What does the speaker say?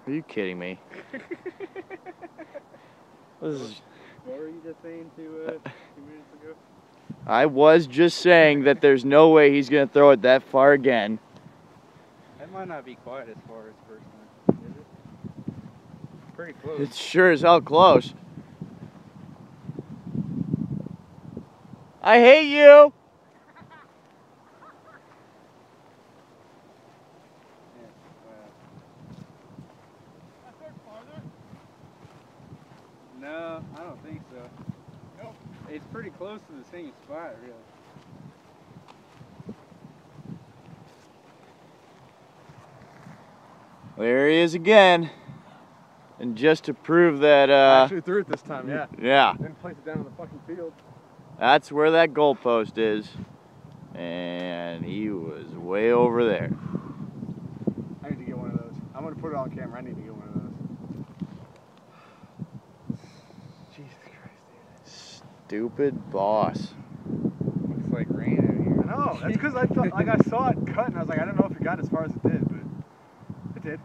Are you kidding me? What were you just saying 2 minutes ago? I was just saying that there's no way he's going to throw it that far again. That might not be quite as far as first time, is it? Pretty close. It's sure as hell close. I hate you! No, I don't think so. Nope. It's pretty close to the same spot, really. There he is again. And just to prove that, I actually threw it this time, yeah. Yeah. Didn't place it down on the fucking field. That's where that goalpost is. And he was way over there. I need to get one of those. I'm going to put it on camera. I need to get one of those. Jesus Christ, dude. Stupid boss. Looks like rain out here. I know. That's because I thought, like, I saw it cut and I was like, I don't know if it got as far as it did, but it did.